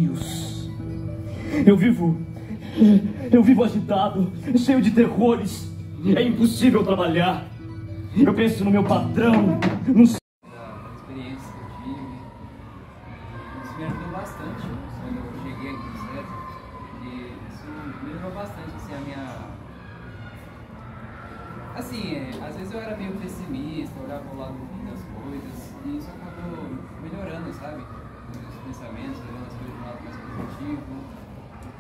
Eu vivo agitado, cheio de terrores. É impossível trabalhar. Eu penso no meu patrão, no... experiências que eu tive, isso me ajudou bastante quando eu cheguei aqui, certo? E isso me ajudou bastante, assim, a minha... Assim, às vezes eu era meio pessimista, olhava o lado ruim das coisas, e isso acabou melhorando, sabe? Os pensamentos, levando as coisas de um lado mais positivo.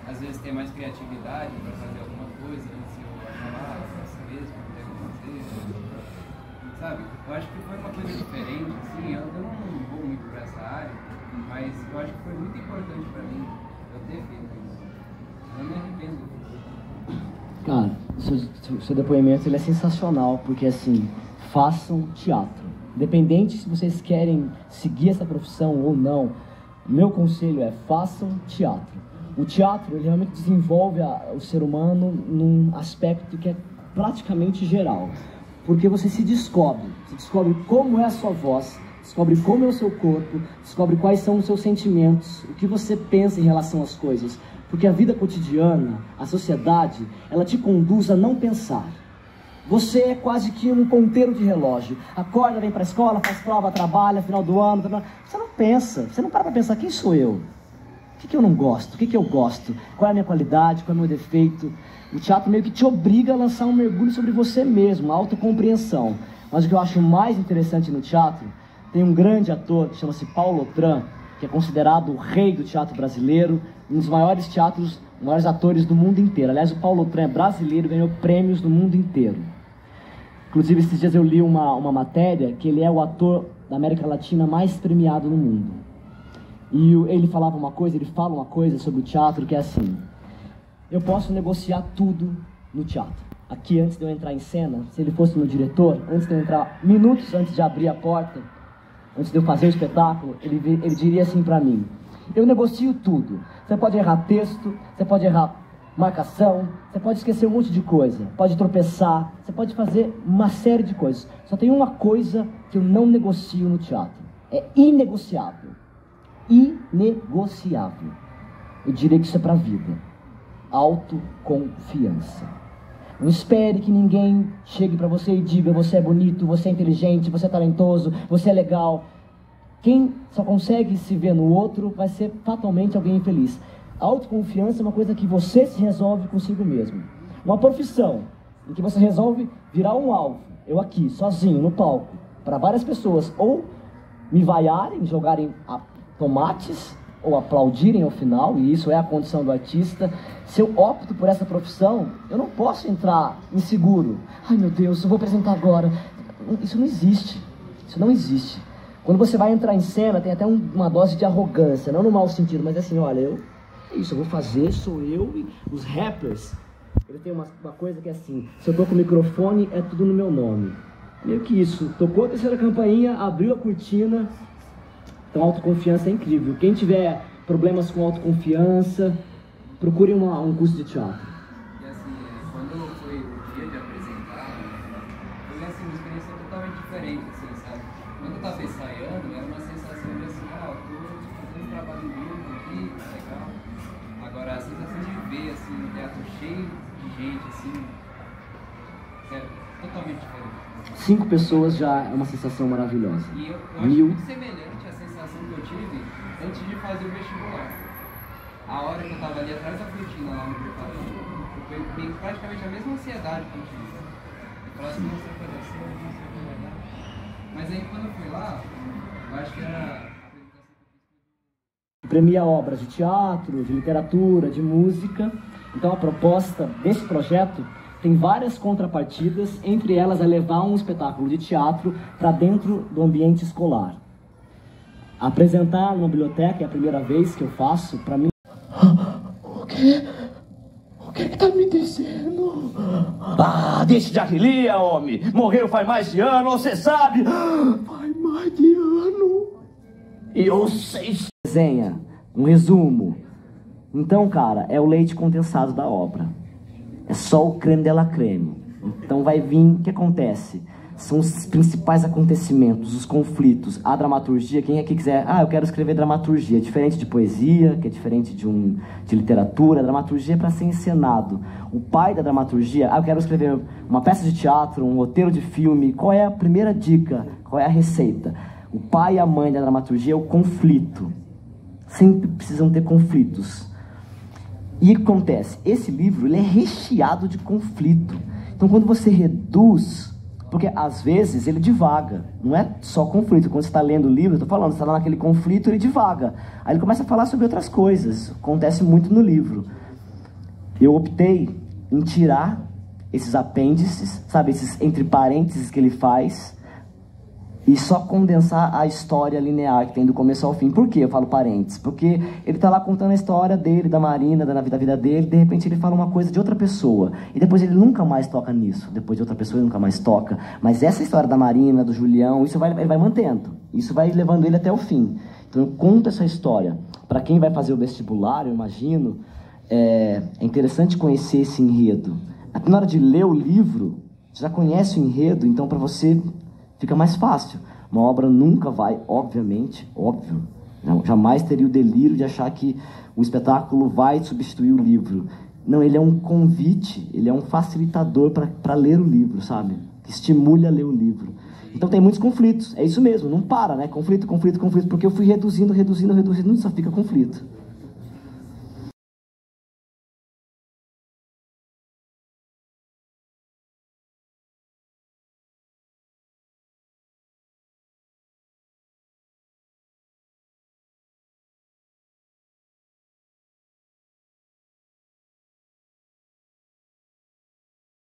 Às vezes ter mais criatividade para fazer alguma coisa, antes eu achava, faço mesmo, não tenho o que fazer. Sabe? Eu acho que foi uma coisa diferente, assim, eu não vou muito para essa área, mas eu acho que foi muito importante para mim eu ter feito isso. Eu não me arrependo disso. Cara, seu depoimento ele é sensacional, porque assim, façam teatro. Independente se vocês querem seguir essa profissão ou não, meu conselho é façam teatro. O teatro, ele realmente desenvolve o ser humano num aspecto que é praticamente geral. Porque você se descobre como é a sua voz, descobre como é o seu corpo, descobre quais são os seus sentimentos, o que você pensa em relação às coisas. Porque a vida cotidiana, a sociedade, ela te conduz a não pensar. Você é quase que um ponteiro de relógio. Acorda, vem para a escola, faz prova, trabalha, final do ano. Você não pensa, você não para pensar, quem sou eu? O que eu não gosto? O que eu gosto? Qual é a minha qualidade? Qual é o meu defeito? O teatro meio que te obriga a lançar um mergulho sobre você mesmo, a autocompreensão. Mas o que eu acho mais interessante no teatro, tem um grande ator que chama-se Paulo Otran, que é considerado o rei do teatro brasileiro, um dos maiores maiores atores do mundo inteiro. Aliás, o Paulo Otran é brasileiro, ganhou prêmios do mundo inteiro. Inclusive, esses dias eu li uma matéria que ele é o ator da América Latina mais premiado no mundo. E ele fala uma coisa sobre o teatro que é assim: eu posso negociar tudo no teatro. Aqui, antes de eu entrar em cena, se ele fosse meu diretor, antes de eu entrar, minutos antes de abrir a porta, antes de eu fazer o espetáculo, ele diria assim pra mim: eu negocio tudo. Você pode errar texto, você pode errar marcação, você pode esquecer um monte de coisa, pode tropeçar, você pode fazer uma série de coisas. Só tem uma coisa que eu não negocio no teatro: é inegociável. Inegociável. Eu diria que isso é pra vida. Autoconfiança. Não espere que ninguém chegue pra você e diga: você é bonito, você é inteligente, você é talentoso, você é legal. Quem só consegue se ver no outro vai ser fatalmente alguém infeliz. A autoconfiança é uma coisa que você se resolve consigo mesmo. Uma profissão em que você resolve virar um alvo, eu aqui, sozinho, no palco, para várias pessoas, ou me vaiarem, jogarem tomates, ou aplaudirem ao final, e isso é a condição do artista. Se eu opto por essa profissão, eu não posso entrar inseguro. Ai meu Deus, eu vou apresentar agora. Isso não existe. Isso não existe. Quando você vai entrar em cena, tem até uma dose de arrogância, não no mau sentido, mas assim, olha, isso eu vou fazer, sou eu. E os rappers, ele tem uma coisa que é assim: se eu tô com o microfone, é tudo no meu nome. Meio que isso. Tocou a terceira campainha, abriu a cortina. Então, autoconfiança é incrível. Quem tiver problemas com autoconfiança, procure um curso de teatro. E assim, quando foi o dia de apresentar, foi assim, uma experiência totalmente diferente, assim, sabe? Quando eu tava ensaiando, era uma sensação de assim, tô fazendo um trabalho lindo aqui, legal. Agora, a sensação de ver, assim, um teatro cheio de gente, assim, é totalmente diferente. 5 pessoas já é uma sensação maravilhosa. E eu acho muito semelhante à sensação que eu tive antes de fazer o vestibular. A hora que eu tava ali atrás da cortina lá no preparador, foi praticamente a mesma ansiedade que eu tive. Eu falava assim, não sei o que vai ser, não sei o que vai dar. Mas aí quando eu fui lá, eu acho que era a apresentação que eu fiz. Premia obras de teatro, de literatura, de música. Então a proposta desse projeto tem várias contrapartidas, entre elas é levar um espetáculo de teatro para dentro do ambiente escolar. Apresentar numa biblioteca é a primeira vez que eu faço, para mim... O que tá me dizendo? Ah, deixa de arrelia, homem! Morreu faz mais de ano, você sabe? Faz mais de ano! E eu sei... Desenha, um resumo. Então, cara, é o leite condensado da obra. É só o creme de la creme. Então vai vir, o que acontece? são os principais acontecimentos, os conflitos. A dramaturgia, quem aqui quiser, eu quero escrever dramaturgia, é diferente de poesia, que é diferente de literatura. A dramaturgia é para ser encenado. O pai da dramaturgia, eu quero escrever uma peça de teatro, um roteiro de filme. Qual é a primeira dica? Qual é a receita? O pai e a mãe da dramaturgia é o conflito. Sempre precisam ter conflitos. E o que acontece? Esse livro ele é recheado de conflito. Então, quando você reduz... Porque, às vezes, ele divaga. Não é só conflito. Quando você está lendo o livro, eu estou falando, você está lá naquele conflito, ele divaga. Aí ele começa a falar sobre outras coisas. Acontece muito no livro. Eu optei em tirar esses apêndices, sabe, esses entre parênteses que ele faz, e só condensar a história linear que tem do começo ao fim. Por que eu falo parênteses? Porque ele está lá contando a história dele, da Marina, da vida dele, de repente ele fala uma coisa de outra pessoa, e depois ele nunca mais toca nisso, depois de outra pessoa ele nunca mais toca. Mas essa história da Marina, do Julião, ele vai mantendo, isso vai levando ele até o fim. Então eu conto essa história. Para quem vai fazer o vestibular, eu imagino, é interessante conhecer esse enredo. Na hora de ler o livro, você já conhece o enredo, então para você... fica mais fácil. Uma obra nunca vai, obviamente, óbvio, jamais teria o delírio de achar que o espetáculo vai substituir o livro. Não, ele é um convite, ele é um facilitador para ler o livro, sabe? Que estimule a ler o livro. Então tem muitos conflitos, é isso mesmo, não para, né? Conflito, porque eu fui reduzindo, só fica conflito.